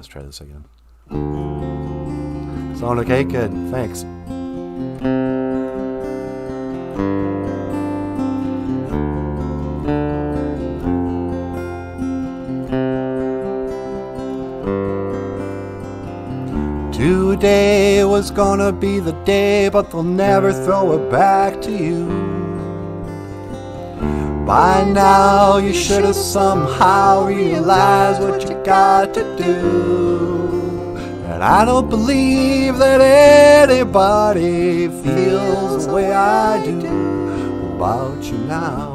let's try this again. Sound okay? Good. Thanks. Today was gonna be the day, but they'll never throw it back to you. By now you should have somehow realized what you got to do. And I don't believe that anybody feels the way I do about you now.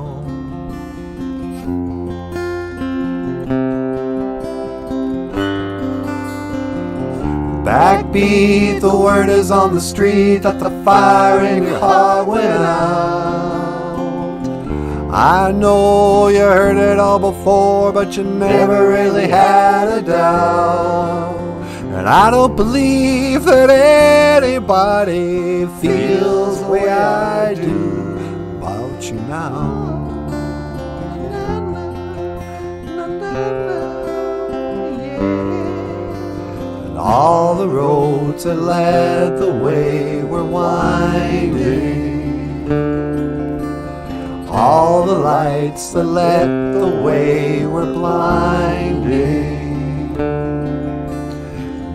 Backbeat, the word is on the street that the fire in your heart went out. I know you heard it all before, but you never really had a doubt. And I don't believe that anybody feels the way I do about you now. All the roads that led the way were winding. All the lights that led the way were blinding.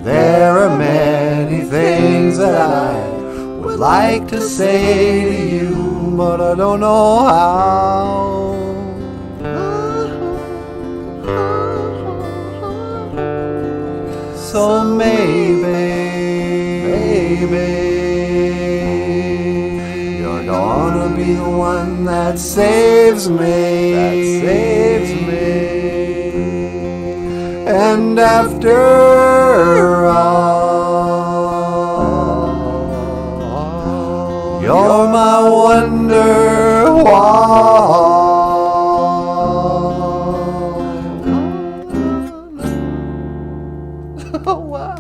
There are many things that I would like to say to you, but I don't know how. So maybe you're gonna be the one that saves me, And after all, you're my wonder-wall. Oh, wow.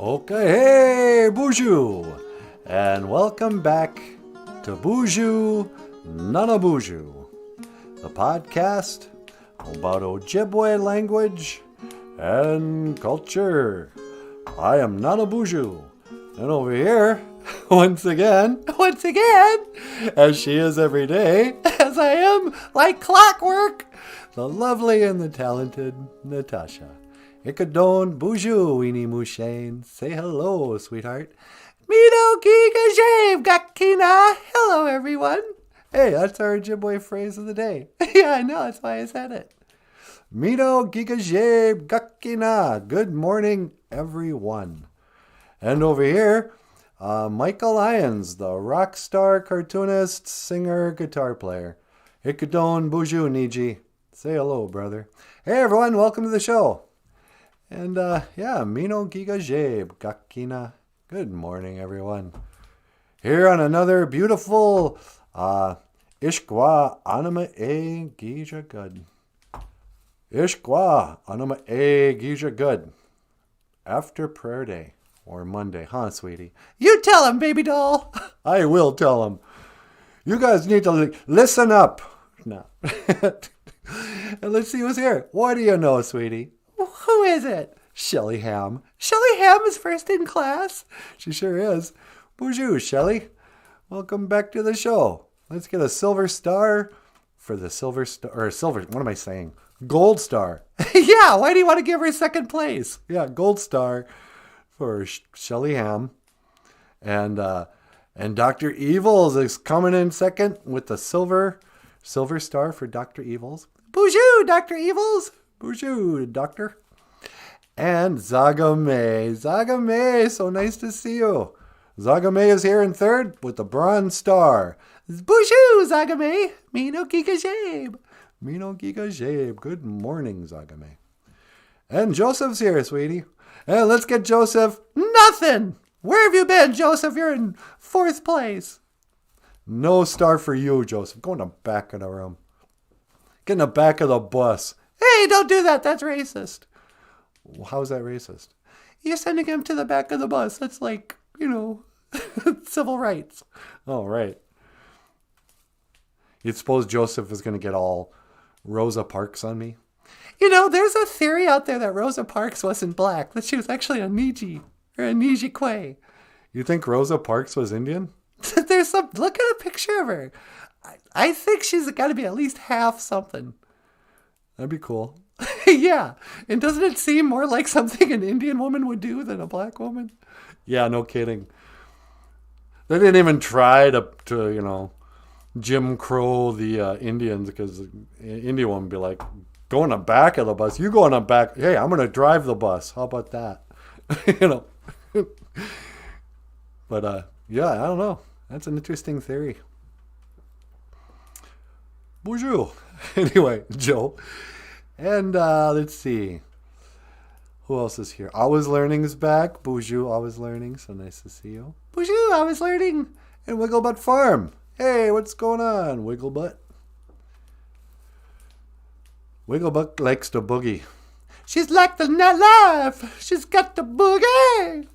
Okay, hey, BOOZHOO, and welcome back to BOOZHOO NANABOOZHOO, the podcast about Ojibwe language and culture. I am NANABOOZHOO, and over here, once again, as she is every day, as I am like clockwork, the lovely and the talented Natasha. Ikadon BOOZHOO Weenie Mushane. Say hello, sweetheart. Mido Giga Shave Gakina. Hello, everyone. Hey, that's our Ojibwe phrase of the day. Yeah, I know. That's why I said it. Mido Giga Shave Gakina. Good morning, everyone. And over here, Michael Lyons, the rock star, cartoonist, singer, guitar player. Ikadon BOOZHOO Niji. Say hello, brother. Hey, everyone. Welcome to the show. And, Mino Giga Jabe Gakina. Good morning, everyone. Here on another beautiful Ishkwa Anima E Gija Good. Ishkwa Anima E Gija Good. After prayer day or Monday, huh, sweetie? You tell him, baby doll. I will tell him. You guys need to listen up. No. And let's see who's here. What do you know, sweetie? Who is it? Shelly Ham. Shelly Ham is first in class. She sure is. BOOZHOO, Shelly. Welcome back to the show. Let's get a silver star for the silver star. Or silver, what am I saying? Gold star. Yeah, why do you want to give her second place? Yeah, gold star for Shelly Ham. And Dr. Evils is coming in second with the silver star for Dr. Evils. BOOZHOO, Dr. Evils. BOOZHOO, doctor. And Zagame. Zagame, so nice to see you. Zagame is here in third with the bronze star. BOOZHOO, Zagame. Mino Giga Jabe. Mino Giga Jabe. Good morning, Zagame. And Joseph's here, sweetie. And let's get Joseph. Nothing. Where have you been, Joseph? You're in fourth place. No star for you, Joseph. Go in the back of the room. Get in the back of the bus. Hey, don't do that. That's racist. How is that racist? You're sending him to the back of the bus. That's like, civil rights. Oh, right. You'd suppose Joseph is going to get all Rosa Parks on me? There's a theory out there that Rosa Parks wasn't black, that she was actually a Niji, or a Ojibwe. You think Rosa Parks was Indian? Look at a picture of her. I think she's got to be at least half something. That'd be cool. Yeah. And doesn't it seem more like something an Indian woman would do than a black woman? Yeah, no kidding. They didn't even try to Jim Crow the Indians, because the Indian woman would be like, go in the back of the bus. You go in the back. Hey, I'm going to drive the bus. How about that? But, yeah, I don't know. That's an interesting theory. Bonjour. Anyway, Joe. And let's see. Who else is here? Always Learning is back. Bonjour, Always Learning. So nice to see you. Bonjour, Always Learning. And Wigglebutt Farm. Hey, what's going on, Wigglebutt? Wigglebutt likes to boogie. She's like the night life. She's got the boogie.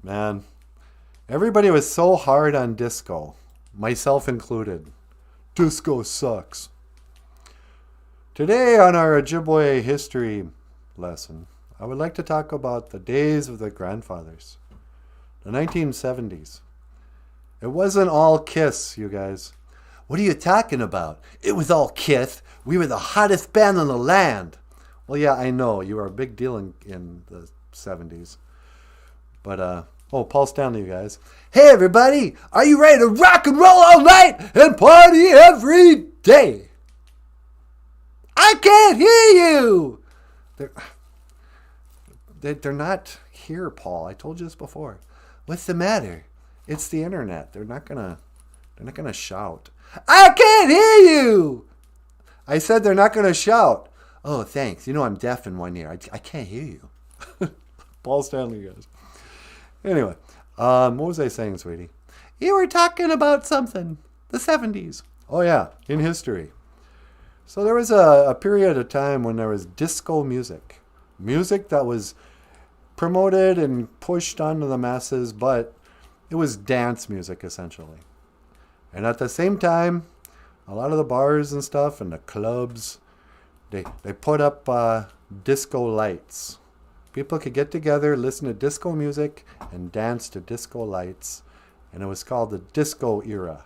Man, everybody was so hard on disco, myself included. Disco sucks. Today on our Ojibwe history lesson, I would like to talk about the days of the grandfathers, the 1970s. It wasn't all Kiss, you guys. What are you talking about? It was all Kiss. We were the hottest band in the land. Well, yeah, I know. You were a big deal in the 70s. But, Paul Stanley, you guys. Hey, everybody. Are you ready to rock and roll all night and party every day? I can't hear you. They're not here, Paul. I told you this before. What's the matter? It's the internet. They're not gonna shout. I can't hear you. I said they're not gonna shout. Oh, thanks. I'm deaf in one ear. I can't hear you. Paul Stanley, guys. Anyway, what was I saying, sweetie? You were talking about something. The 70s. Oh, yeah. In history. So there was a period of time when there was disco music. Music that was promoted and pushed onto the masses, but it was dance music, essentially. And at the same time, a lot of the bars and stuff and the clubs, they put up disco lights. People could get together, listen to disco music, and dance to disco lights. And it was called the disco era.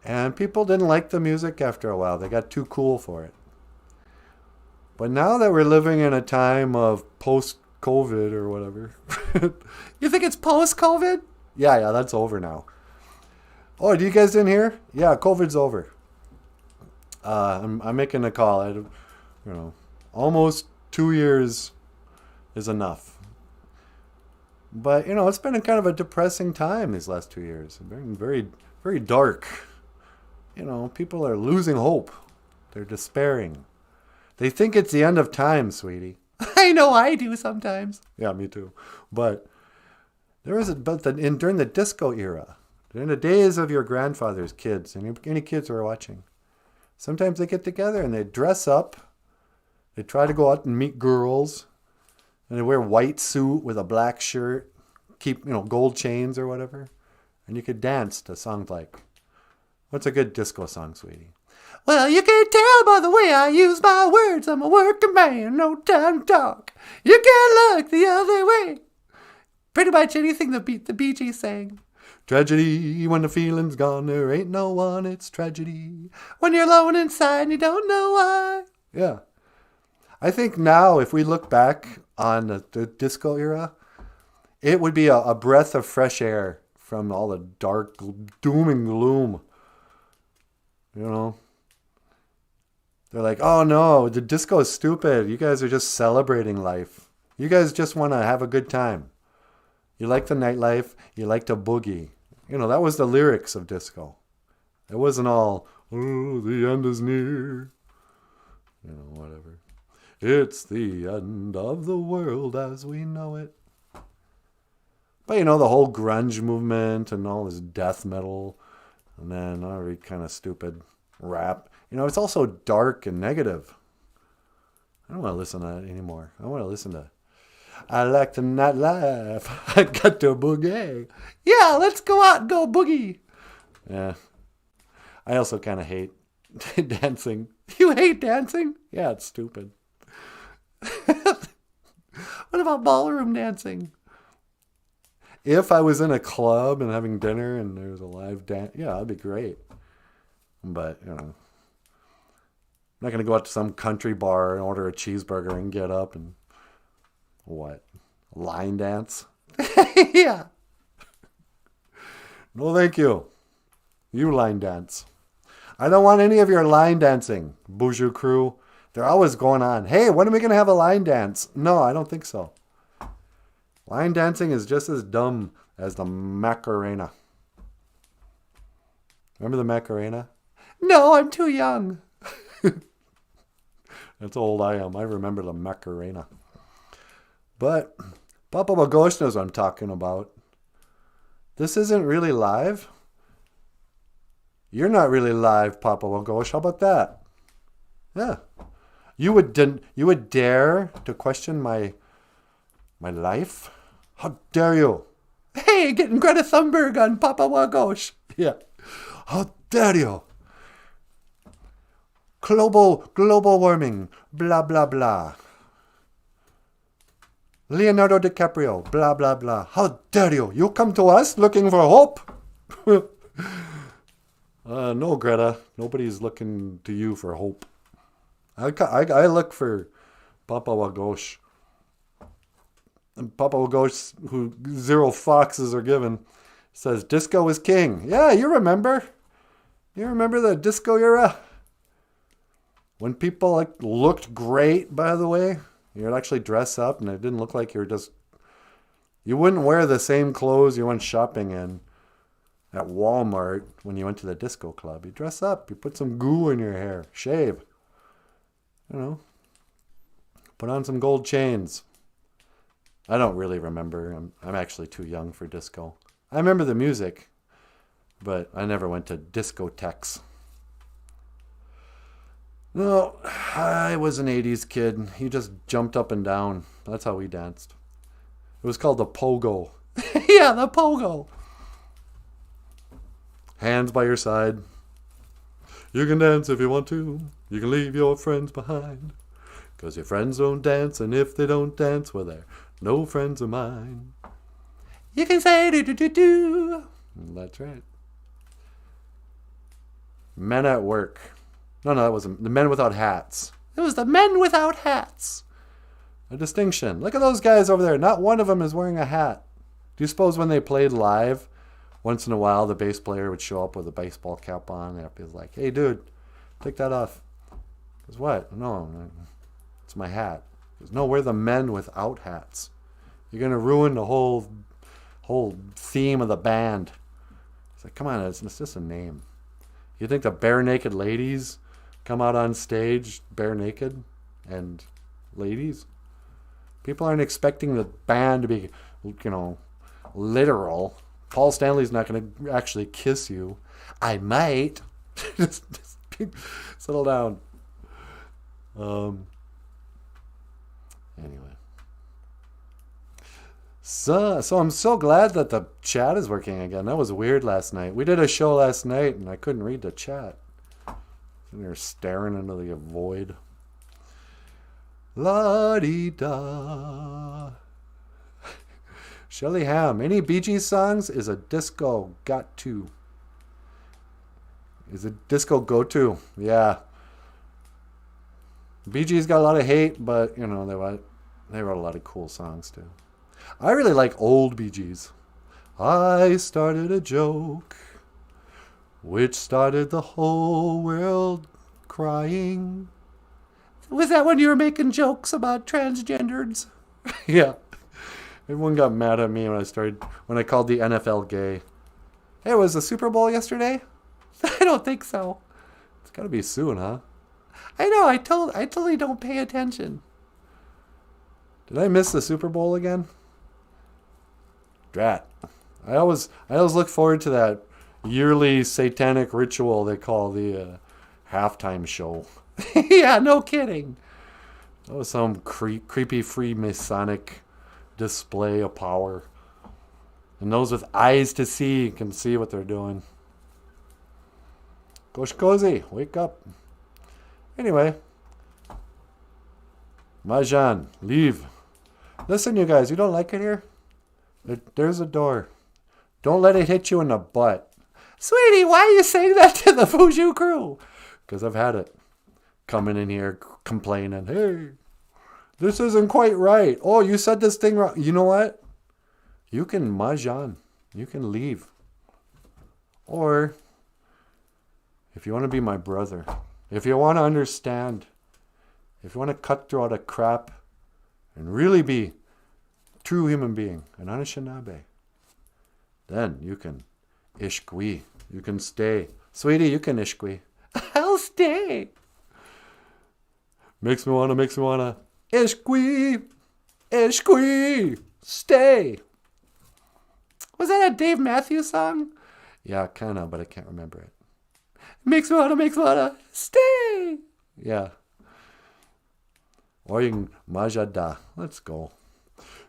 And people didn't like the music after a while. They got too cool for it. But now that we're living in a time of post-COVID or whatever. You think it's post-COVID? Yeah, that's over now. Oh, you guys didn't hear? Yeah, COVID's over. I'm making a call. Almost 2 years is enough. But, it's been a kind of a depressing time these last 2 years. It's been very, very dark. People are losing hope. They're despairing. They think it's the end of time, sweetie. I know I do sometimes. Yeah, me too. But during the disco era, during the days of your grandfather's kids, and any kids who are watching, sometimes they get together and they dress up. They try to go out and meet girls. And they wear a white suit with a black shirt, keep, gold chains or whatever. And you could dance to songs like, what's a good disco song, sweetie? Well, you can tell by the way I use my words. I'm a working man, no time to talk. You can't look the other way. Pretty much anything the Bee Gees sang. Tragedy, when the feeling's gone, there ain't no one, it's tragedy. When you're alone inside and you don't know why. Yeah. I think now, if we look back on the disco era, it would be a breath of fresh air from all the dark doom and gloom. They're like, oh no, the disco is stupid. You guys are just celebrating life. You guys just want to have a good time. You like the nightlife. You like to boogie. That was the lyrics of disco. It wasn't all, oh, the end is near. Whatever. It's the end of the world as we know it. But you know, the whole grunge movement and all this death metal, and then already kind of stupid rap. You know, it's also dark and negative. I don't want to listen to that anymore. I want to listen to, I like to not laugh. I got to boogie. Yeah, let's go out and go boogie. Yeah. I also kind of hate dancing. You hate dancing? Yeah, it's stupid. What about ballroom dancing? If I was in a club and having dinner and there was a live dance, yeah, that'd be great. But, you know, I'm not going to go out to some country bar and order a cheeseburger and get up and, what, line dance? Yeah. No, thank you. You line dance. I don't want any of your line dancing, BOOZHOO crew. They're always going on. Hey, when are we going to have a line dance? No, I don't think so. Line dancing is just as dumb as the Macarena. Remember the Macarena? No, I'm too young. That's how old I am. I remember the Macarena. But Papa Wagosh knows what I'm talking about. This isn't really live. You're not really live, Papa Wagosh. How about that? Yeah. You would dare to question my life? How dare you? Hey, getting Greta Thunberg on Papa Wagosh. Yeah. How dare you? Global warming. Blah, blah, blah. Leonardo DiCaprio. Blah, blah, blah. How dare you? You come to us looking for hope? No, Greta. Nobody's looking to you for hope. I look for Papa Wagosh. And Papa Wagosh, who zero foxes are given, says disco is king. Yeah, you remember. You remember the disco era? When people looked great, by the way. You'd actually dress up and it didn't look like you wouldn't wear the same clothes you went shopping in at Walmart when you went to the disco club. You dress up, you put some goo in your hair, shave. You know, put on some gold chains. I don't really remember. I'm actually too young for disco. I remember the music, but I never went to discotheques. No, I was an 80s kid. He just jumped up and down. That's how we danced. It was called the pogo. Yeah, the pogo. Hands by your side. You can dance if you want to. You can leave your friends behind. 'Cause your friends don't dance, and if they don't dance, well, they're no friends of mine. You can say do-do-do-do. That's right. Men at work. No, that wasn't. The Men Without Hats. It was the Men Without Hats. A distinction. Look at those guys over there. Not one of them is wearing a hat. Do you suppose when they played live, once in a while the bass player would show up with a baseball cap on and be like, hey, dude, take that off. Because what? No, it's my hat. Because no, we're the Men Without Hats. You're going to ruin the whole theme of the band. It's like, come on, it's just a name. You think the Bare Naked Ladies come out on stage bare naked and ladies? People aren't expecting the band to be, literal. Paul Stanley's not going to actually kiss you. I might. just settle down. Anyway. So I'm so glad that the chat is working again. That was weird last night. We did a show last night and I couldn't read the chat. And they're staring into the void. La-dee-da. Shelly Ham. Any Bee Gees songs? Is a disco got to? Is a disco go to? Yeah. Bee Gees got a lot of hate, but they wrote a lot of cool songs too. I really like old Bee Gees. I started a joke, which started the whole world crying. Was that when you were making jokes about transgenders? Yeah. Everyone got mad at me when I called the NFL gay. Hey, was the Super Bowl yesterday? I don't think so. It's gotta be soon, huh? I know, I totally don't pay attention. Did I miss the Super Bowl again? Drat. I always look forward to that yearly satanic ritual they call the halftime show. Yeah, no kidding. That was some creepy Freemasonic display of power. And those with eyes to see can see what they're doing. Goshkozi, wake up. Anyway. Majan, leave. Listen, you guys, you don't like it here? There's a door. Don't let it hit you in the butt. Sweetie, why are you saying that to the BOOZHOO crew? Because I've had it. Coming in here complaining. Hey, this isn't quite right. Oh, you said this thing wrong. You know what? You can Majan. You can leave. Or, if you want to be my brother, if you want to understand, if you want to cut through all the crap and really be a true human being, an Anishinaabe, then you can ishkwi. You can stay. Sweetie, you can ishkwi. I'll stay. Makes me wanna. Ishkwi. Ishkwi. Stay. Was that a Dave Matthews song? Yeah, kind of, but I can't remember it. Makes me wanna. Stay. Yeah. Or you can Majada. Let's go.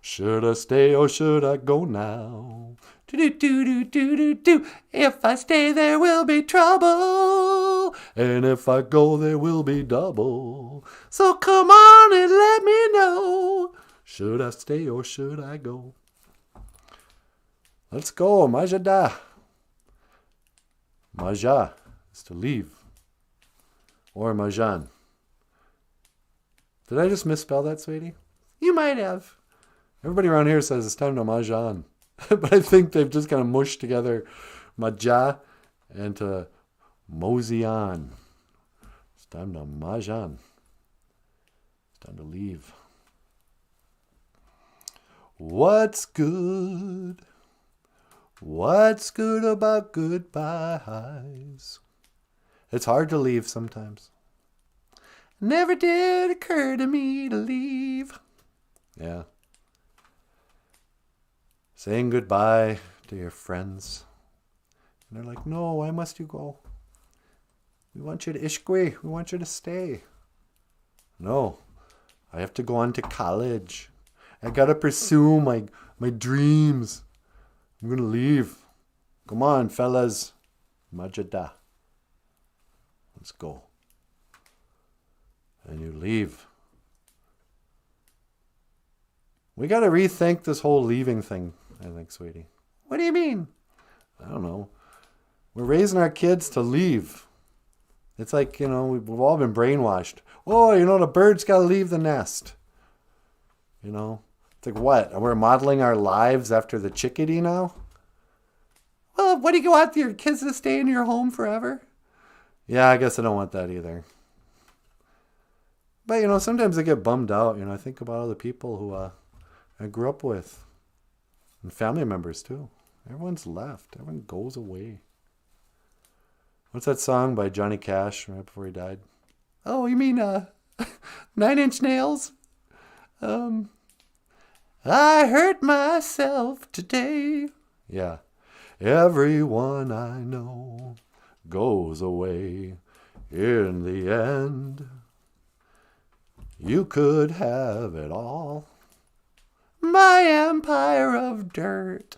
Should I stay or should I go now? Do. If I stay, there will be trouble. And if I go, there will be double. So come on and let me know. Should I stay or should I go? Let's go, Majada. Maja is to leave. Or Majan. Did I just misspell that, sweetie? You might have. Everybody around here says it's time to Majan. But I think they've just kind of mushed together Maja and to mosey on. It's time to Majan. It's time to leave. What's good? What's good about goodbyes? It's hard to leave sometimes. Never did occur to me to leave. Yeah. Saying goodbye to your friends. And they're like, no, why must you go? We want you to ishkwi. We want you to stay. No, I have to go on to college. I got to pursue my dreams. I'm going to leave. Come on, fellas. Majada. Let's go. And you leave. We got to rethink this whole leaving thing, I think, sweetie. What do you mean? I don't know. We're raising our kids to leave. It's like, we've all been brainwashed. Oh, the bird's got to leave the nest. It's like, what? We're modeling our lives after the chickadee now? Well, what do you want your kids to stay in your home forever? Yeah, I guess I don't want that either. But, sometimes I get bummed out. I think about all the people who I grew up with. And family members, too. Everyone's left. Everyone goes away. What's that song by Johnny Cash right before he died? Oh, you mean 9 Inch Nails? I hurt myself today. Yeah. Everyone I know goes away in the end. You could have it all. My empire of dirt.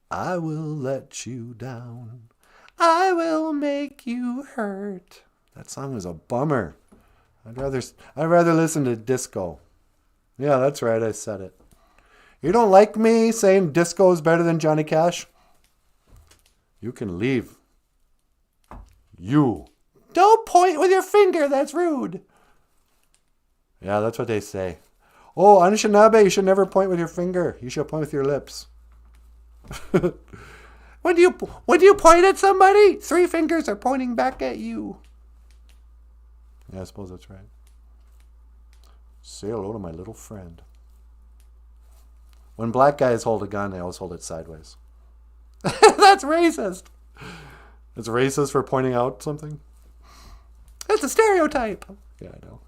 I will let you down. I will make you hurt. That song was a bummer. I'd rather listen to disco. Yeah, that's right, I said it. You don't like me saying disco is better than Johnny Cash? You can leave. You. Don't point with your finger, that's rude. Yeah, that's what they say. Oh, Anishinaabe, you should never point with your finger. You should point with your lips. When do you point at somebody, 3 fingers are pointing back at you. Yeah, I suppose that's right. Say hello to my little friend. When black guys hold a gun, they always hold it sideways. That's racist. It's racist for pointing out something? That's a stereotype. Yeah, I know.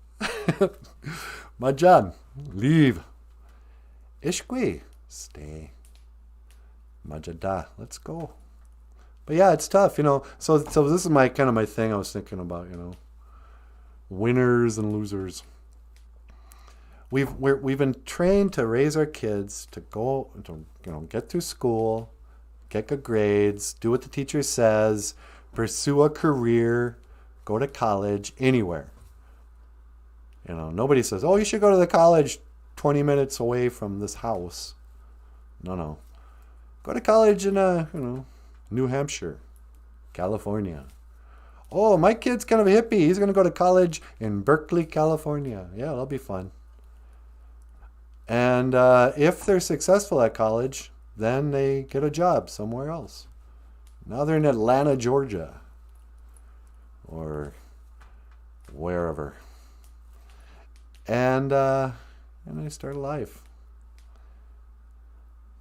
Majan, leave. Ishkwi, stay. Majada, let's go. But yeah, it's tough, you know. So this is my kind of my thing I was thinking about, you know. Winners and losers. We've been trained to raise our kids to go to, you know, get through school, get good grades, do what the teacher says, pursue a career, go to college, anywhere. You know, nobody says, "Oh, you should go to the college 20 minutes away from this house." No. Go to college in New Hampshire, California. Oh, my kid's kind of a hippie. He's going to go to college in Berkeley, California. Yeah, that'll be fun. And if they're successful at college, then they get a job somewhere else. Now they're in Atlanta, Georgia, or wherever. And they start a life.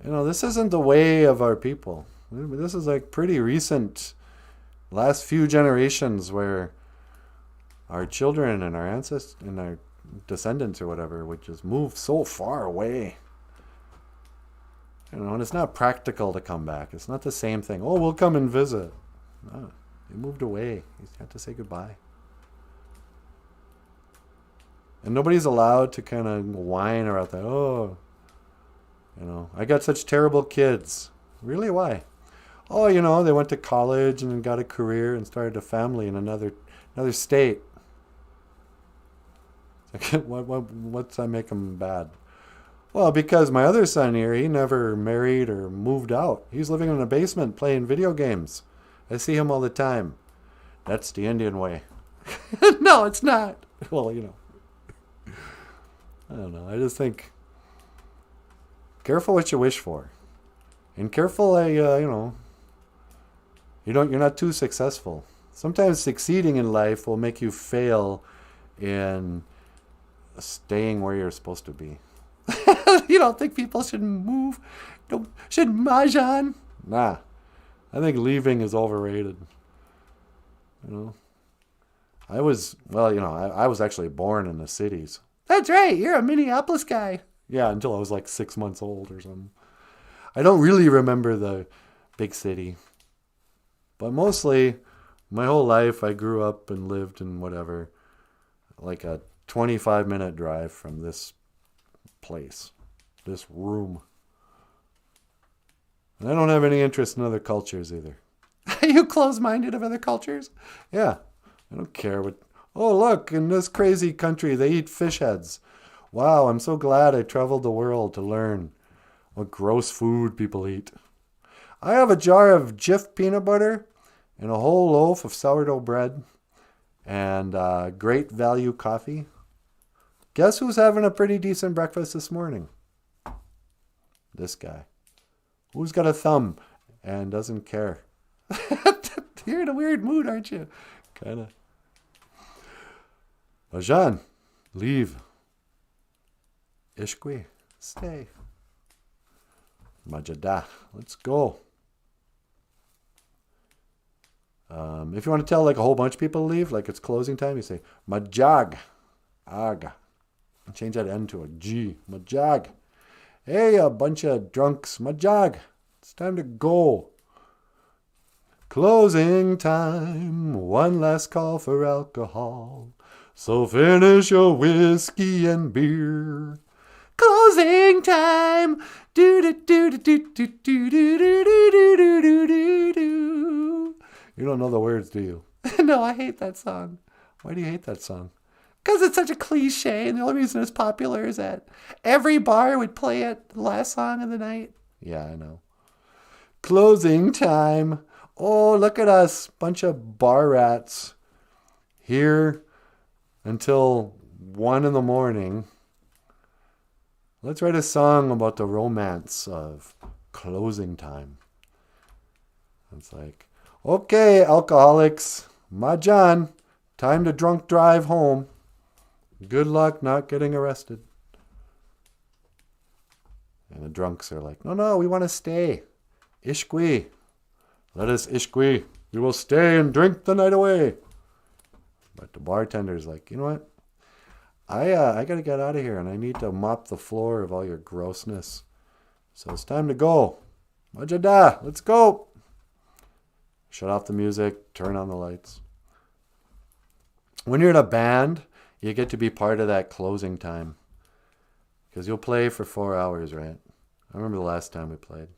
You know, this isn't the way of our people. This is like pretty recent, last few generations where our children and our ancestors and our descendants or whatever would just move so far away. You know, and it's not practical to come back. It's not the same thing. Oh, we'll come and visit. No, they moved away. You have to say goodbye. And nobody's allowed to kind of whine about that. Oh, you know, I got such terrible kids. Really? Why? Oh, you know, they went to college and got a career and started a family in another state. What's that make them bad? Well, because my other son here, he never married or moved out. He's living in a basement playing video games. I see him all the time. That's the Indian way. No, it's not. Well, you know. I don't know. I just think careful what you wish for. And careful, you're not too successful. Sometimes succeeding in life will make you fail in staying where you're supposed to be. You don't think people should move? Should mahjong? Nah. I think leaving is overrated. You know? I was actually born in the cities. That's right, you're a Minneapolis guy. Yeah, until I was like 6 months old or something. I don't really remember the big city. But mostly, my whole life, I grew up and lived in whatever, like a 25-minute drive from this place, this room. And I don't have any interest in other cultures either. Are you closed-minded of other cultures? Yeah, I don't care what... Oh, look, in this crazy country, they eat fish heads. Wow, I'm so glad I traveled the world to learn what gross food people eat. I have a jar of Jif peanut butter and a whole loaf of sourdough bread and great value coffee. Guess who's having a pretty decent breakfast this morning? This guy. Who's got a thumb and doesn't care? You're in a weird mood, aren't you? Kind of. Jean, leave. Ishkwi, stay. Majada, let's go. If you want to tell like a whole bunch of people to leave, like it's closing time, you say Majag. Aga. Change that N to a G. Majag. Hey, a bunch of drunks. Majag. It's time to go. Closing time. One last call for alcohol. So finish your whiskey and beer. Closing time. Do do do do do do do do do do do do do. You don't know the words, do you? No, I hate that song. Why do you hate that song? Because it's such a cliche, and the only reason it's popular is that every bar would play it the last song of the night. Yeah, I know. Closing time. Oh, look at us, bunch of bar rats here until 1 a.m. Let's write a song about the romance of closing time. It's like, okay, alcoholics, mahjong, time to drunk drive home. Good luck not getting arrested. And the drunks are like, no, we want to stay. Ishkwi. Let us ishkwi. We will stay and drink the night away. But the bartender's like, you know what? I got to get out of here and I need to mop the floor of all your grossness. So it's time to go. Majada, let's go. Shut off the music, turn on the lights. When you're in a band, you get to be part of that closing time. Because you'll play for 4 hours, right? I remember the last time we played.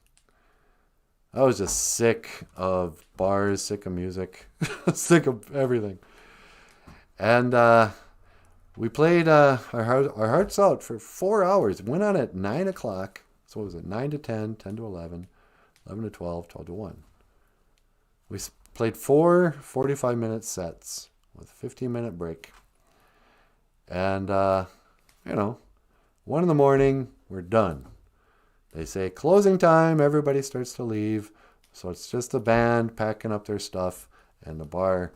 I was just sick of bars, sick of music, sick of everything. And we played our hearts out for 4 hours. Went on at 9 o'clock. So what was it? 9 to 10, 10 to 11, 11 to 12, 12 to 1. We played 4 45-minute sets with a 15-minute break. And, 1 in the morning, we're done. They say closing time, everybody starts to leave. So it's just the band packing up their stuff and the bar.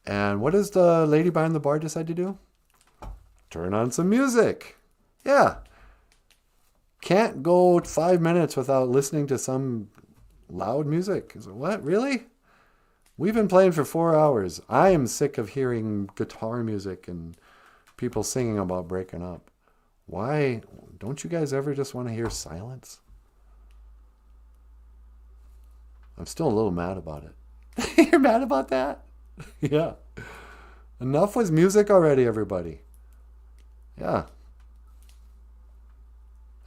And what does the lady behind the bar decide to do? Turn on some music. Yeah. Can't go 5 minutes without listening to some loud music. Is it, what? Really? We've been playing for 4 hours. I am sick of hearing guitar music and people singing about breaking up. Why? Don't you guys ever just want to hear silence? I'm still a little mad about it. You're mad about that? Yeah. Enough with music already, everybody. Yeah.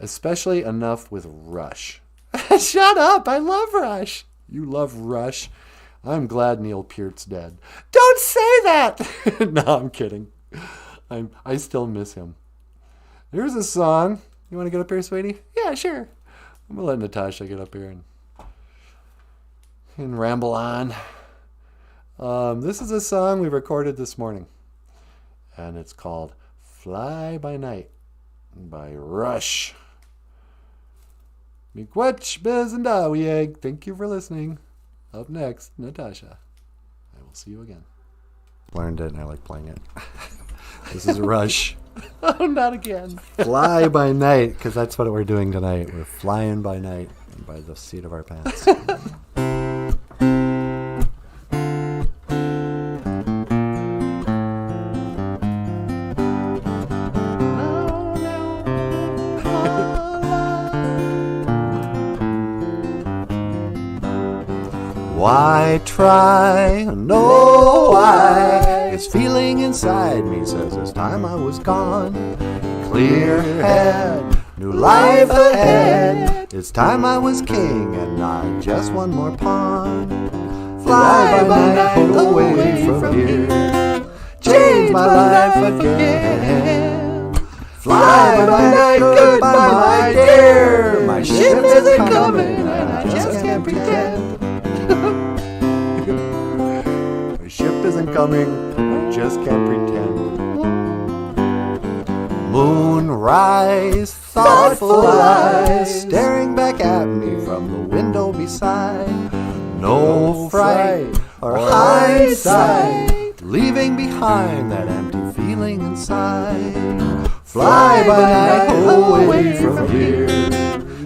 Especially enough with Rush. Shut up. I love Rush. You love Rush. I'm glad Neil Peart's dead. Don't say that. No, I'm kidding. I still miss him. Here's a song. You want to get up here, sweetie? Yeah, sure. I'm going to let Natasha get up here and ramble on. This is a song we recorded this morning. And it's called Fly by Night by Rush. Miigwech, Biz, and Dawieg. Thank you for listening. Up next, Natasha. I will see you again. Learned it and I like playing it. This is Rush. Oh, not again. Fly by night, because that's what we're doing tonight. We're flying by night by the seat of our pants. Why try? No, why? It's feeling inside me says it's time I was gone. Clear head, new life ahead. It's time I was king and not just one more pawn. Fly by night away from here. Change my life again. Fly by night, goodbye my dear. My ship isn't coming and I just can't pretend. My ship isn't coming, I just can't pretend. Moonrise, thoughtful eyes, staring back at me from the window beside. No fright or hindsight, leaving behind that empty feeling inside. Fly by night away from here,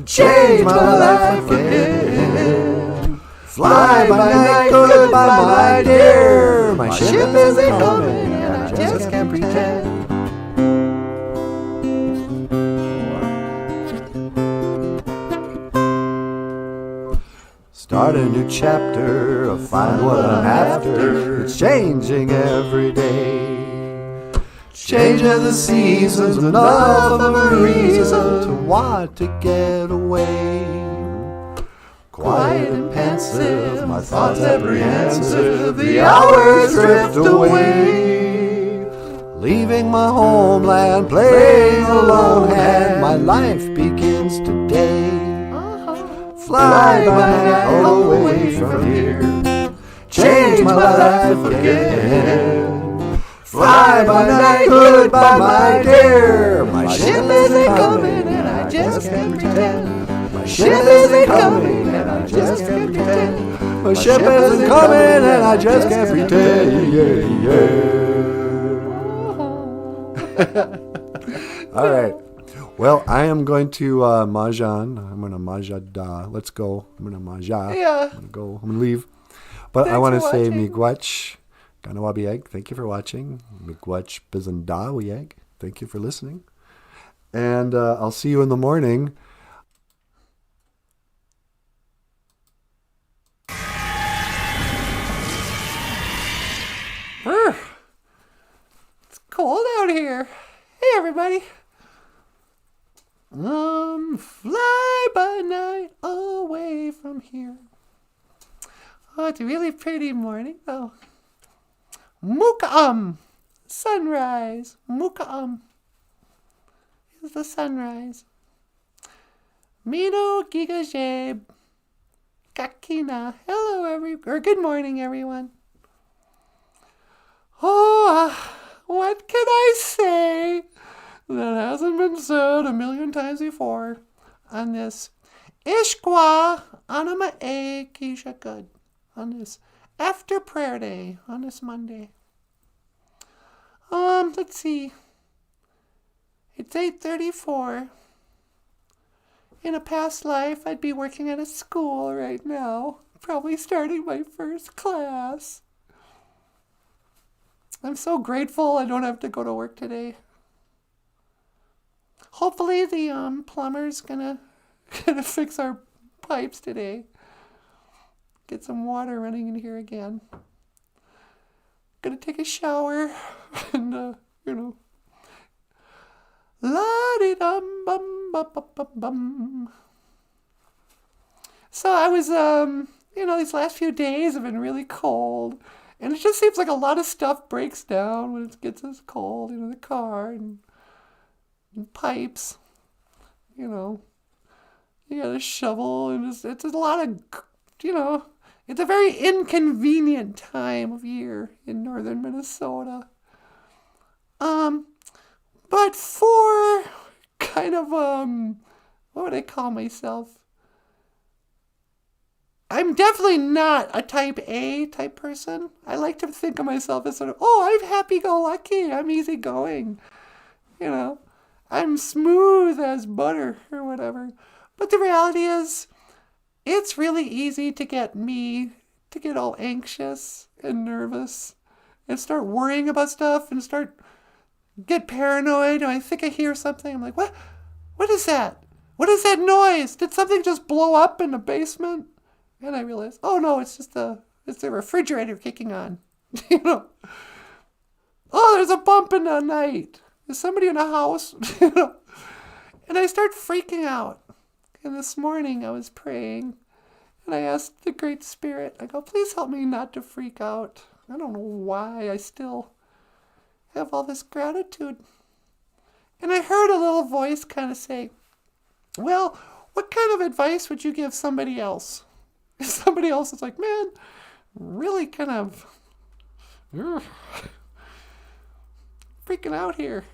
change my life again. Fly by night, goodbye my dear. My ship isn't coming and I just can't pretend. Start a new chapter, find what I'm after. It's changing every day. Change of the seasons, enough of a reason to want to get away. Quiet and pensive, my thoughts apprehensive, the hours drift away. Leaving my homeland, playing a lone hand, my life begins today. Fly by night away from here, change my life again. Fly by night, goodbye my dear. My ship isn't coming and I just can't pretend. My ship isn't coming and I just can't pretend. My ship isn't coming and I just can't pretend. Yeah. All right. Well, I am going to Mahjong. I'm going to Mahjada. Let's go. I'm going to Mahja. Yeah. I'm going to go. I'm going to leave. But I want to say Miigwech, Ganawabieg. Thank you for watching. Miigwech, Bizandawieg. Thank you for listening. And I'll see you in the morning. cold out here. Hey, everybody. Fly by night away from here. Oh, it's a really pretty morning, though. Muka sunrise. Muka is the sunrise. Mino gigajeb. Kakina. Hello, good morning, everyone. Oh, what can I say that hasn't been said a million times before on this Ishkwa Anama E Kisha Good, on this after prayer day, on this Monday. Let's see. It's 8:34. In a past life, I'd be working at a school right now, probably starting my first class. I'm so grateful I don't have to go to work today. Hopefully the plumber's gonna fix our pipes today. Get some water running in here again. Gonna take a shower and la-di-dum-bum-bum-bum-bum. So I was these last few days have been really cold. And it just seems like a lot of stuff breaks down when it gets this cold, the car and pipes, you got a shovel, and it's a lot of, it's a very inconvenient time of year in northern Minnesota. But for kind of, what would I call myself? I'm definitely not a type A type person. I like to think of myself as sort of, I'm happy-go-lucky. I'm easygoing. I'm smooth as butter or whatever. But the reality is, it's really easy to get all anxious and nervous and start worrying about stuff and get paranoid. I think I hear something. I'm like, what? What is that? What is that noise? Did something just blow up in the basement? And I realized, oh no, it's the refrigerator kicking on. Oh, there's a bump in the night. Is somebody in the house? And I start freaking out. And this morning I was praying, and I asked the Great Spirit, I go, please help me not to freak out. I don't know why I still have all this gratitude. And I heard a little voice kind of say, well, what kind of advice would you give somebody else? Somebody else is like, man, really kind of freaking out here.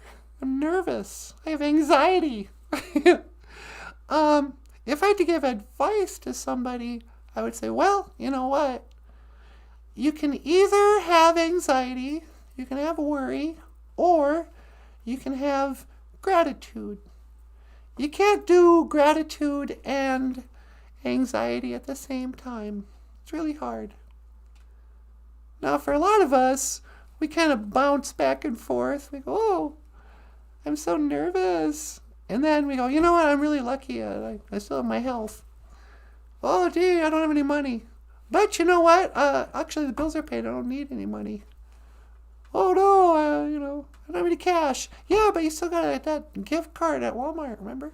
I'm nervous. I have anxiety. If I had to give advice to somebody, I would say, well, you know what? You can either have anxiety, you can have worry, or you can have gratitude. You can't do gratitude and anxiety at the same time. It's really hard. Now, for a lot of us, we kind of bounce back and forth. We go, I'm so nervous. And then we go, you know what? I'm really lucky. I still have my health. Oh, gee, I don't have any money. But you know what? Actually, the bills are paid. I don't need any money. Oh, no, I don't have any cash. Yeah, but you still got that gift card at Walmart, remember?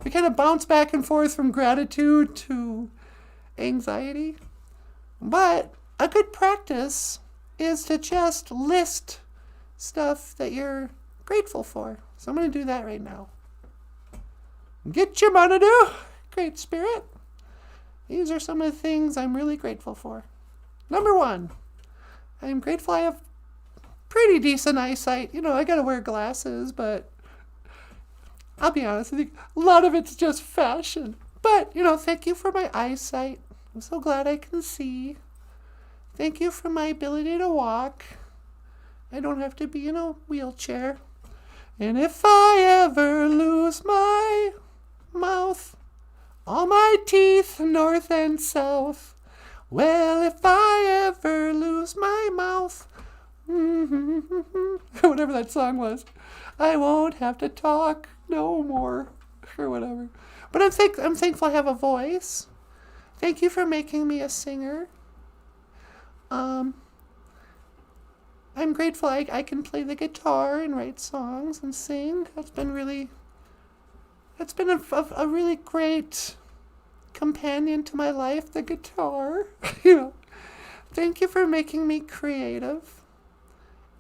We kind of bounce back and forth from gratitude to anxiety. But a good practice is to just list stuff that you're grateful for. So I'm going to do that right now. Get your money, do, Great Spirit. These are some of the things I'm really grateful for. Number 1, I'm grateful I have pretty decent eyesight. I got to wear glasses, but I'll be honest, I think a lot of it's just fashion. But, thank you for my eyesight. I'm so glad I can see. Thank you for my ability to walk. I don't have to be in a wheelchair. And if I ever lose my mouth, all my teeth, north and south, well, if I ever lose my mouth, whatever that song was, I won't have to talk no more, or whatever. But I'm thankful I have a voice. Thank you for making me a singer. I'm grateful I can play the guitar and write songs and sing. That's been a really great companion to my life, the guitar. Thank you for making me creative.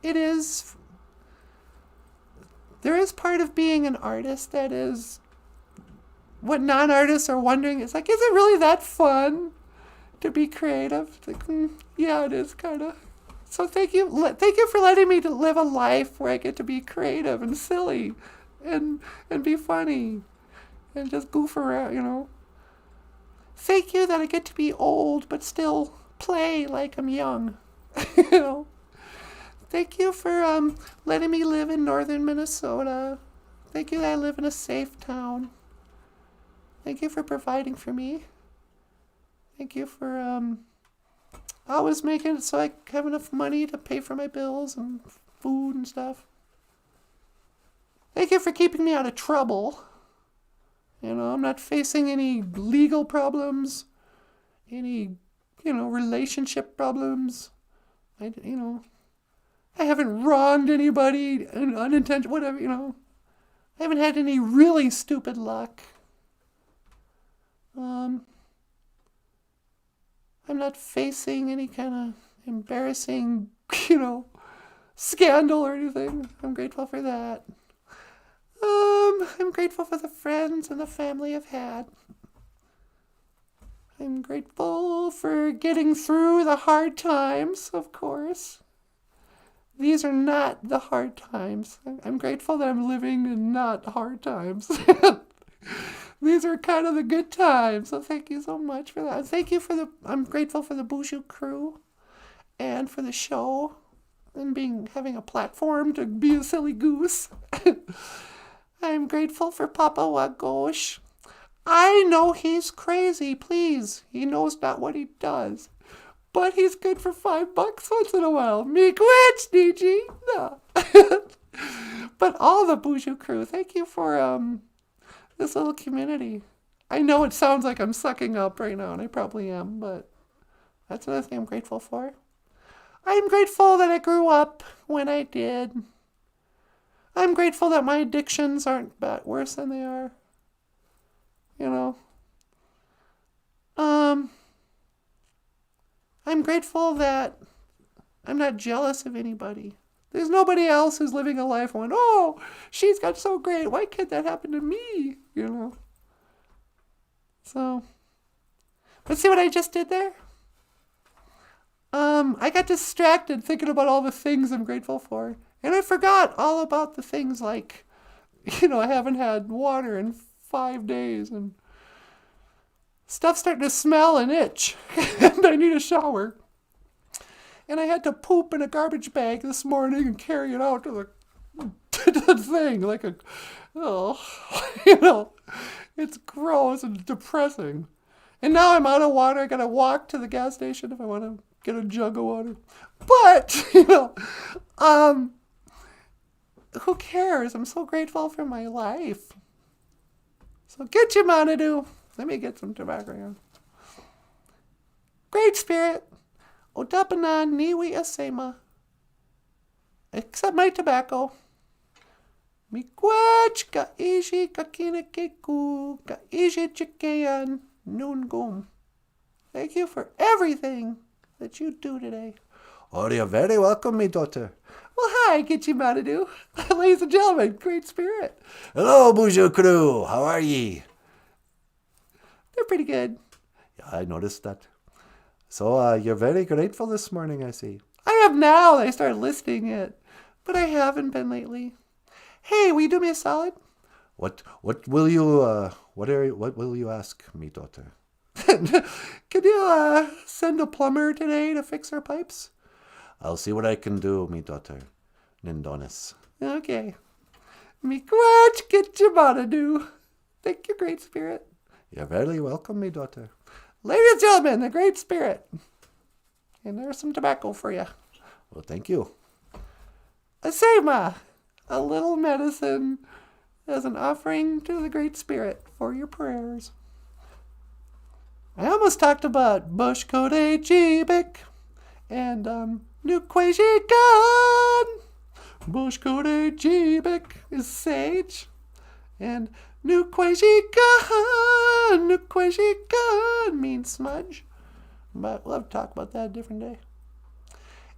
There is part of being an artist that is what non-artists are wondering. It's like, is it really that fun to be creative? It's like, yeah, it is kind of. So thank you for letting me to live a life where I get to be creative and silly and be funny and just goof around, Thank you that I get to be old but still play like I'm young, Thank you for letting me live in northern Minnesota. Thank you that I live in a safe town. Thank you for providing for me. Thank you for always making it so I have enough money to pay for my bills and food and stuff. Thank you for keeping me out of trouble. I'm not facing any legal problems, any, relationship problems. I haven't wronged anybody unintentionally, whatever, I haven't had any really stupid luck. I'm not facing any kind of embarrassing, scandal or anything. I'm grateful for that. I'm grateful for the friends and the family I've had. I'm grateful for getting through the hard times, of course. These are not the hard times. I'm grateful that I'm living in not hard times. These are kind of the good times. So thank you so much for that. I'm grateful for the BOOZHOO crew and for the show and having a platform to be a silly goose. I'm grateful for Papa Wagosh. I know he's crazy, please. He knows not what he does. But he's good for $5 once in a while. Me quits, DG. No. But all the BOOZHOO crew, thank you for this little community. I know it sounds like I'm sucking up right now, and I probably am, but that's another thing I'm grateful for. I'm grateful that I grew up when I did. I'm grateful that my addictions aren't worse than they are. I'm grateful that I'm not jealous of anybody. There's nobody else who's living a life going, oh, she's got so great. Why can't that happen to me? So, but see what I just did there? I got distracted thinking about all the things I'm grateful for. And I forgot all about the things like, I haven't had water in 5 days and stuff's starting to smell and itch. And I need a shower. And I had to poop in a garbage bag this morning and carry it out to the thing. It's gross and depressing. And now I'm out of water. I got to walk to the gas station if I want to get a jug of water. But, who cares? I'm so grateful for my life. So get your Manadu. Let me get some tobacco here. Great Spirit. Odapanan niwi asema. Accept my tobacco. Mikwach ka ishi kakinakeku ka ishi chikayan nungum. Thank you for everything that you do today. Oh, you're very welcome, me daughter. Well, hi, Gitchimanadu. Ladies and gentlemen, Great Spirit. Hello, BOOZHOO crew. How are ye? They're pretty good. Yeah, I noticed that. So, you're very grateful this morning, I see. I am now. I started listing it, but I haven't been lately. Hey, will you do me a solid? What will you what will you ask me, daughter? Can you send a plumber today to fix our pipes? I'll see what I can do, me daughter. Nindonis. Okay. Miigwech Gitchimanadu. Thank you, Great Spirit. You're very welcome, me daughter. Ladies and gentlemen, the Great Spirit. And there's some tobacco for you. Well, thank you. Asema, a little medicine as an offering to the Great Spirit for your prayers. I almost talked about Bush Code Ojibek And, Nukwajigan! Bushkode Jibik is sage. And Nukwajigan means smudge. But we'll have to talk about that a different day.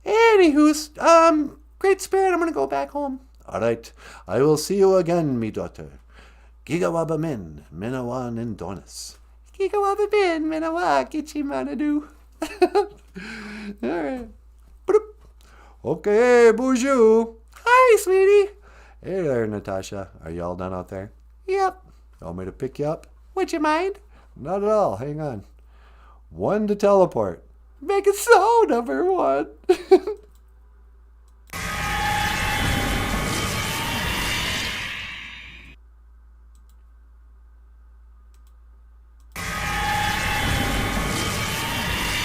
Anywho, Great Spirit, I'm going to go back home. All right. I will see you again, me daughter. Gigawaba min, minawan and donis. Gigawaba bin, minawa, gichi manadu. All right. Okay, BOOZHOO. Hi, sweetie. Hey there, Natasha. Are you all done out there? Yep. You want me to pick you up? Would you mind? Not at all. Hang on. 1 to teleport. Make it so, number 1.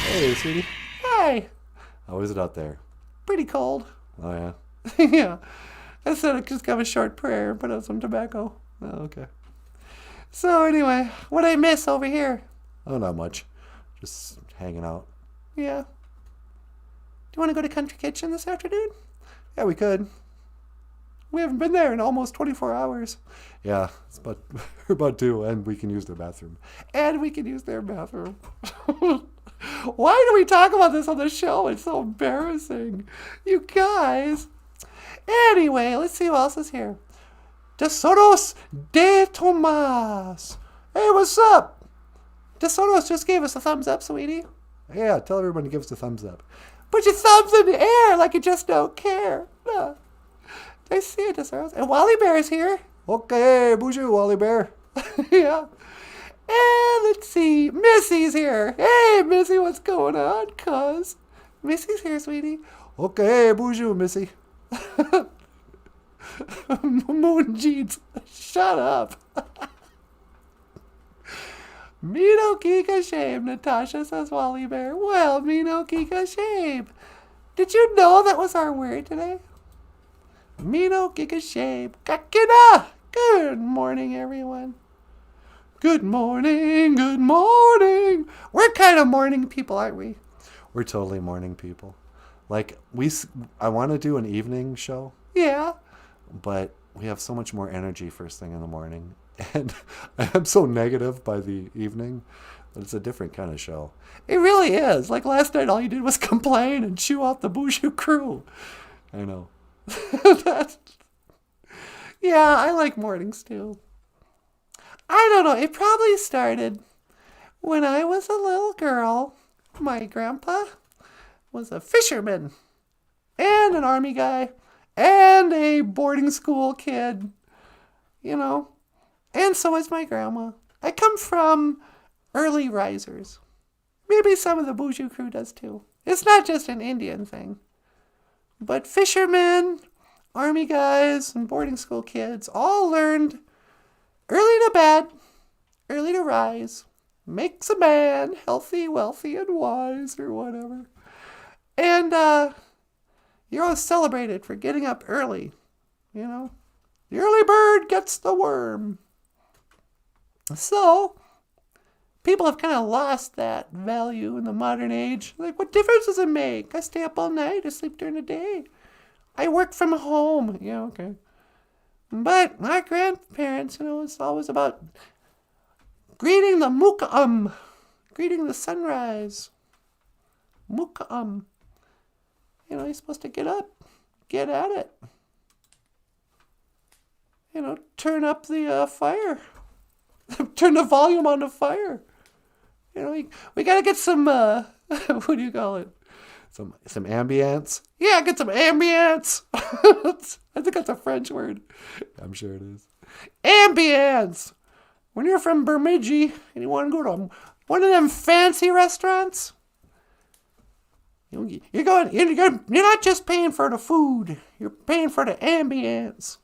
Hey, sweetie. Hi. How is it out there? Pretty cold. Oh, yeah? Yeah. I said I'd just have a short prayer and put out some tobacco. Oh, okay. So anyway, what'd I miss over here? Oh, not much. Just hanging out. Yeah. Do you want to go to Country Kitchen this afternoon? Yeah, we could. We haven't been there in almost 24 hours. Yeah, it's about, we're about to, and we can use their bathroom. And we can use their bathroom. Why do we talk about this on the show? It's so embarrassing. You guys. Anyway, let's see who else is here. Tesoros de Tomas. Hey, what's up? Tesoros just gave us a thumbs up, sweetie. Yeah, tell everyone to give us a thumbs up. Put your thumbs in the air like you just don't care. No. I see it, Tesoros. And Wally Bear is here. Okay, BOOZHOO, Wally Bear. Yeah. And let's see. Missy's here. Hey, Missy, what's going on, cuz? Missy's here, sweetie. Okay, BOOZHOO, Missy. Moon Jeans, shut up. Me no kika shame, Natasha, says Wally Bear. Well, me no kika shame. Did you know that was our word today? Me no kika shame. Kakina! Good morning, everyone. Good morning, good morning. We're kind of morning people, aren't we? We're totally morning people. Like, I want to do an evening show. Yeah. But we have so much more energy first thing in the morning. And I'm so negative by the evening that it's a different kind of show. It really is. Like last night, all you did was complain and chew off the BOOZHOO crew. I know. Yeah, I like mornings too. I don't know. It probably started when I was a little girl. My grandpa was a fisherman and an army guy and a boarding school kid, you know. And so is my grandma. I come from early risers. Maybe some of the BOOZHOO crew does too. It's not just an Indian thing. But fishermen, army guys, and boarding school kids all learned early to bed, early to rise, makes a man healthy, wealthy, and wise, or whatever. And you're all celebrated for getting up early, you know. The early bird gets the worm. So, people have kind of lost that value in the modern age. Like, what difference does it make? I stay up all night, I sleep during the day. I work from home. Yeah, okay. But my grandparents, you know, it's always about greeting the muka'um, greeting the sunrise. Muka'um. You know, you're supposed to get up, get at it. You know, turn up the fire. Turn the volume on the fire. You know, we gotta get some, what do you call it? Some ambience. Yeah, get some ambience. I think that's a French word. I'm sure it is. Ambience. When you're from Bemidji and you want to go to one of them fancy restaurants, you're not just paying for the food. You're paying for the ambience.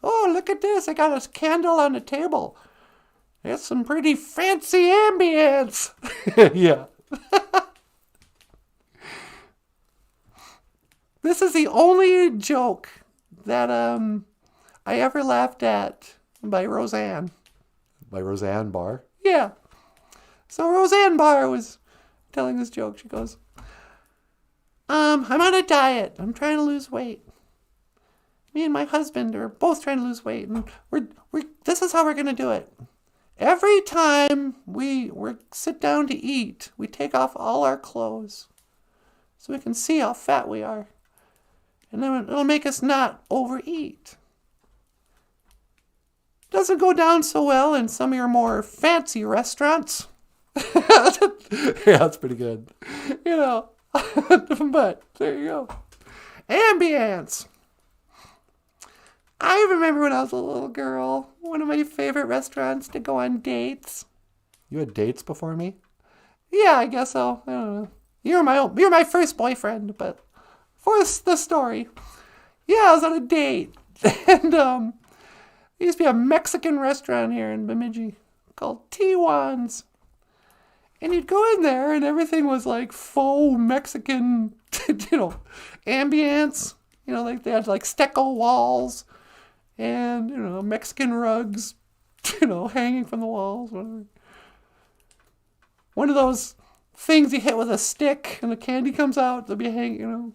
Oh, look at this. I got a candle on the table. There's some pretty fancy ambience. Yeah. This is the only joke that I ever laughed at by Roseanne. By Roseanne Barr? Yeah. So Roseanne Barr was telling this joke. She goes, I'm on a diet. I'm trying to lose weight. Me and my husband are both trying to lose weight, and this is how we're going to do it. Every time we sit down to eat, we take off all our clothes so we can see how fat we are. And then it'll make us not overeat. Doesn't go down so well in some of your more fancy restaurants. Yeah, that's pretty good. You know, but there you go. Ambience. I remember when I was a little girl, one of my favorite restaurants to go on dates. You had dates before me? Yeah, I guess so. I don't know. You're my first boyfriend, but for the story. Yeah, I was on a date. And there used to be a Mexican restaurant here in Bemidji called T1's. And you'd go in there and everything was like faux Mexican, ambience. Like they had like stucco walls and, Mexican rugs, hanging from the walls, whatever. One of those things you hit with a stick and the candy comes out, they'll be hanging,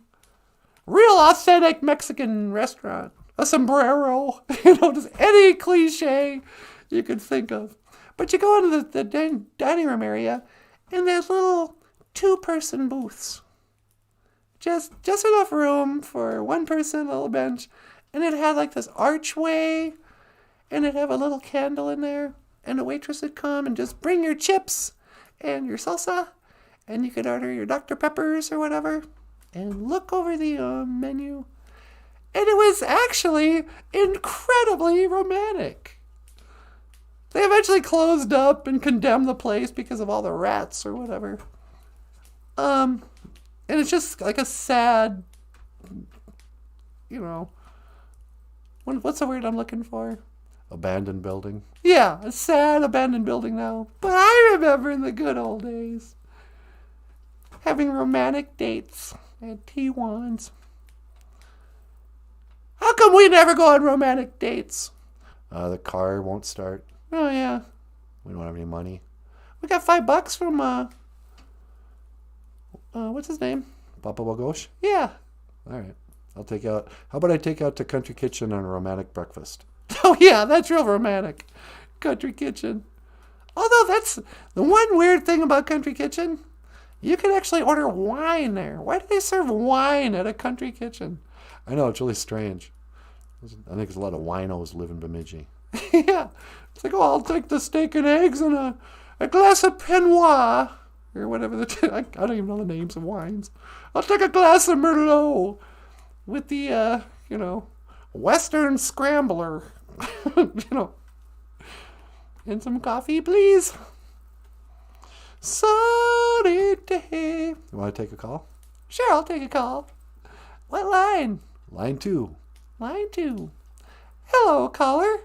Real authentic Mexican restaurant. A sombrero, just any cliche you could think of. But you go into the dining room area and there's little 2-person booths. Just enough room for one person, a little bench. And it had like this archway, and it'd have a little candle in there. And the waitress would come and just bring your chips and your salsa, and you could order your Dr. Peppers or whatever, and look over the menu. And it was actually incredibly romantic. They eventually closed up and condemned the place because of all the rats or whatever. And it's just like a sad, what's the word I'm looking for? Abandoned building? Yeah, a sad abandoned building now. But I remember in the good old days having romantic dates at T1's. How come we never go on romantic dates? The car won't start. Oh, yeah. We don't have any money. We got $5 from, what's his name? Papa Wagosh? Yeah. All right. I'll take out. How about I take out to Country Kitchen on a romantic breakfast? Oh, yeah, that's real romantic. Country Kitchen. Although that's the one weird thing about Country Kitchen. You can actually order wine there. Why do they serve wine at a Country Kitchen? I know, it's really strange. I think there's a lot of winos live in Bemidji. Yeah. It's like, I'll take the steak and eggs and a glass of Penoir. Or whatever I don't even know the names of wines. I'll take a glass of Merlot with the, Western Scrambler. And some coffee, please. Sunny day. You want to take a call? Sure, I'll take a call. What line? Line 2. Line 2. Hello, caller.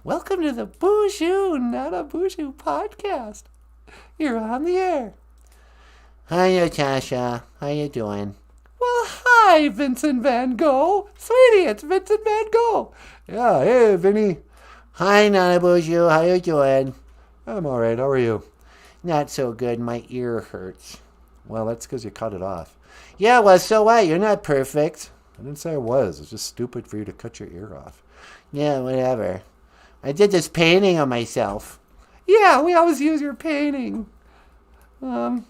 Welcome to the BOOZHOO NANABOOZHOO podcast. You're on the air. Hi, Natasha. How you doing? Well, hi, Vincent Van Gogh. Sweetie, it's Vincent Van Gogh. Yeah, hey, Vinny. Hi, NanaBOOZHOO. How you doing? I'm all right. How are you? Not so good. My ear hurts. Well, that's because you cut it off. Yeah, well, so what? You're not perfect. I didn't say I was. It's just stupid for you to cut your ear off. Yeah, whatever. I did this painting of myself. Yeah, we always use your painting. But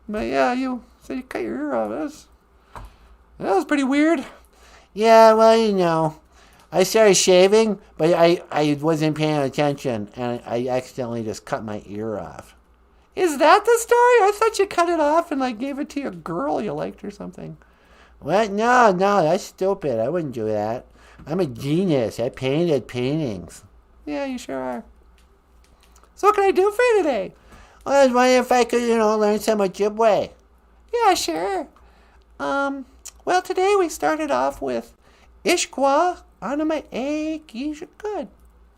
yeah, you said you cut your ear off. That was pretty weird. Yeah, well, I started shaving, but I wasn't paying attention, and I accidentally just cut my ear off. Is that the story? I thought you cut it off and gave it to a girl you liked or something. What? No, that's stupid. I wouldn't do that. I'm a genius. I painted paintings. Yeah, you sure are. So what can I do for you today? Well, I was wondering if I could, learn some Ojibwe. Yeah, sure. Well, today we started off with Ishkwa Anima E Good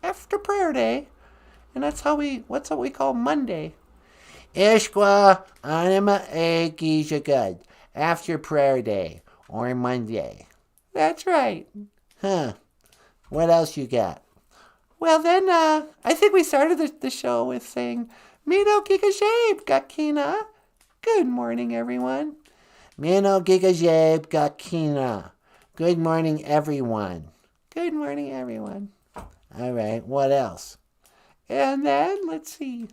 after prayer day, and that's what we call Monday. Ishkwa Anima E Good after prayer day or Monday. That's right. Huh. What else you got? Well, then I think we started the show with saying Mino Kikashape Gakina. Good morning, everyone. Mino Gigajeb Gakina. Good morning, everyone. Good morning, everyone. All right, what else? And then, let's see.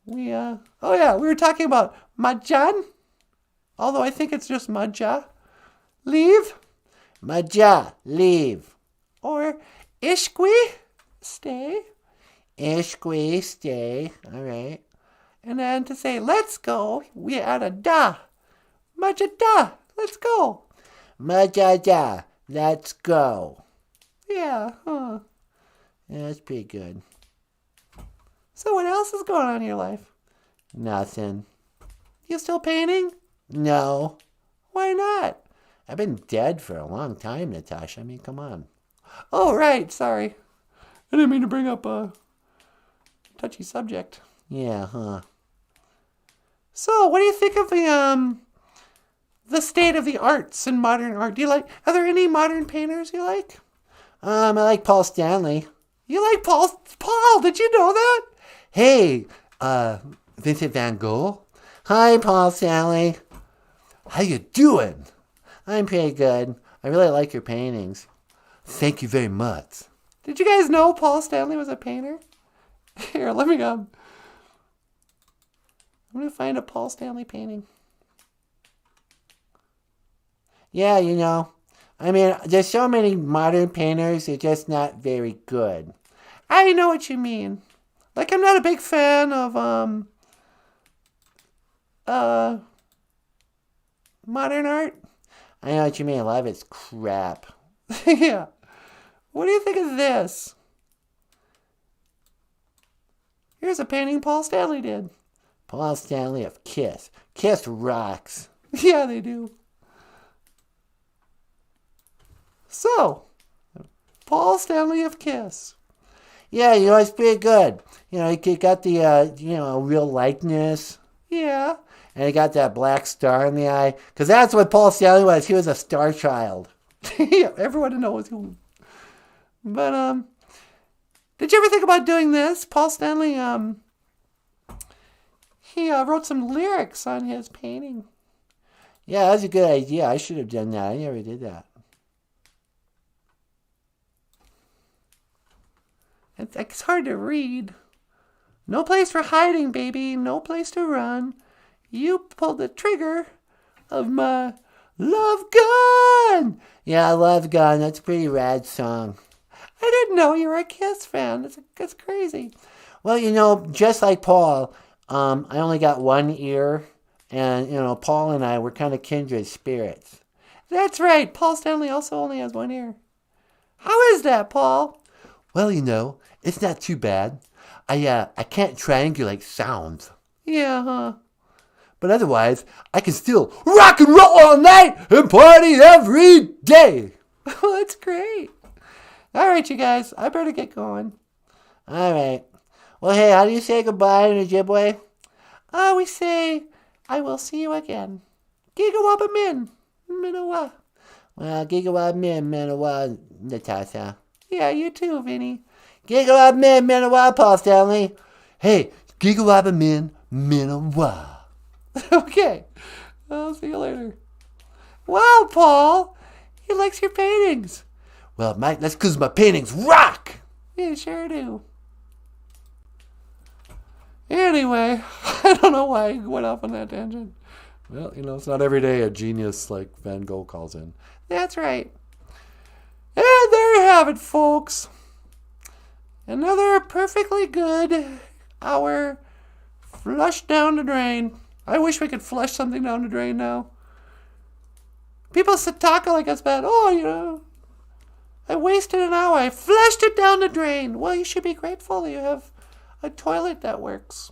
We were talking about Majan. Although I think it's just Maja. Leave. Maja, leave. Or Ishqui, stay. Ishqui, stay. All right. And then to say, let's go, we add a da. Maja da, let's go. Maja da, let's go. Yeah, huh. Yeah, that's pretty good. So what else is going on in your life? Nothing. You still painting? No. Why not? I've been dead for a long time, Natasha. I mean, come on. Oh, right, sorry. I didn't mean to bring up a touchy subject. Yeah, huh. So, what do you think of the state of the arts and modern art? Are there any modern painters you like? I like Paul Stanley. You like Paul? Paul, did you know that? Hey, Vincent van Gogh. Hi, Paul Stanley. How you doing? I'm pretty good. I really like your paintings. Thank you very much. Did you guys know Paul Stanley was a painter? Here, let me I'm going to find a Paul Stanley painting. Yeah, I mean, there's so many modern painters, they're just not very good. I know what you mean. Like, I'm not a big fan of, modern art. I know what you mean. A lot of it's crap. Yeah. What do you think of this? Here's a painting Paul Stanley did. Paul Stanley of Kiss. Kiss rocks. Yeah, they do. So, Paul Stanley of Kiss. Yeah, it's pretty good. He got the, real likeness. Yeah. And he got that black star in the eye. Because that's what Paul Stanley was. He was a star child. Yeah, everyone knows who. But, did you ever think about doing this? Paul Stanley, he wrote some lyrics on his painting. Yeah, that's a good idea. I should have done that. I never did that. It's hard to read. No place for hiding, baby. No place to run. You pulled the trigger of my love gun. Yeah, Love Gun. That's a pretty rad song. I didn't know you were a Kiss fan. That's crazy. Well, just like Paul, I only got one ear. And, Paul and I were kind of kindred spirits. That's right. Paul Stanley also only has one ear. How is that, Paul? Well, it's not too bad. I can't triangulate sounds. Yeah, huh? But otherwise, I can still rock and roll all night and party every day. Well, that's great. All right, you guys. I better get going. All right. Well, hey, how do you say goodbye in Ojibwe? We say, I will see you again. Gigawaba min. Minawa. Well, Gigawab Min, Manawa, Natasha. Yeah, you too, Vinny. Gigawab Min, Manawa, Paul Stanley. Hey, Gigawab Min, Manawa. Okay. I'll see you later. Wow, Paul. He likes your paintings. Well, Mike, that's because my paintings rock. Yeah, sure do. Anyway, I don't know why I went off on that tangent. Well, it's not every day a genius like Van Gogh calls in. That's right. And there you have it, folks. Another perfectly good hour flushed down the drain. I wish we could flush something down the drain now. People talk like us bad. Oh, I wasted an hour. I flushed it down the drain. Well, you should be grateful that you have a toilet that works.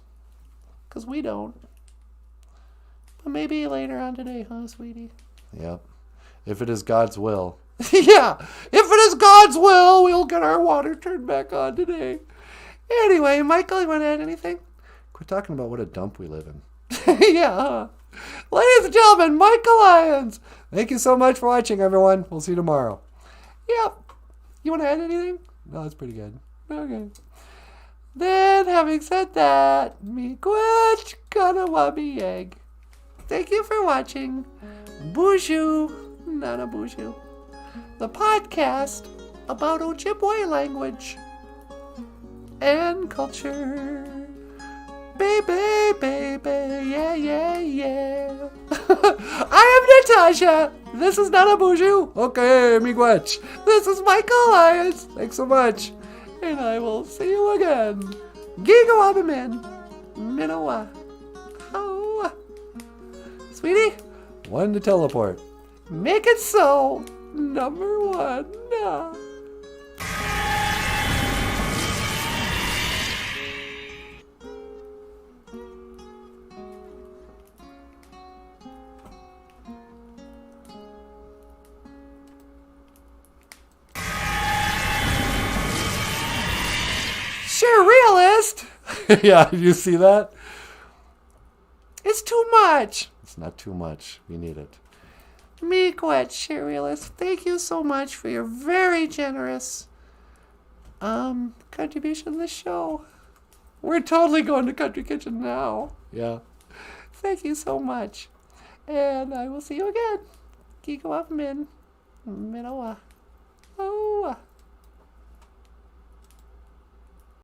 Because we don't. But maybe later on today, huh, sweetie? Yep. If it is God's will. Yeah. If it is God's will, we'll get our water turned back on today. Anyway, Michael, you want to add anything? Quit talking about what a dump we live in. Yeah, huh? Ladies and gentlemen, Michael Lyons. Thank you so much for watching, everyone. We'll see you tomorrow. Yep. You want to add anything? No, that's pretty good. Okay. Then, having said that, me quit gonna wabi egg. Thank you for watching BOOZHOO NANABOOZHOO, the podcast about Ojibwe language and culture. Baby, baby, yeah, yeah, yeah. I am Natasha. This is NANABOOZHOO. Okay, miigwech. This is Michael Lyons. Thanks so much. And I will see you again. Gigawabamin. Minowa. Oh. Sweetie, When to teleport. make it so. Number 1. Surrealist. Yeah, you see that? It's too much. It's not too much. We need it. Miigwech, Surrealist, thank you so much for your very generous contribution to the show. We're totally going to Country Kitchen now. Yeah. Thank you so much. And I will see you again. Gigawabamin. Minowa.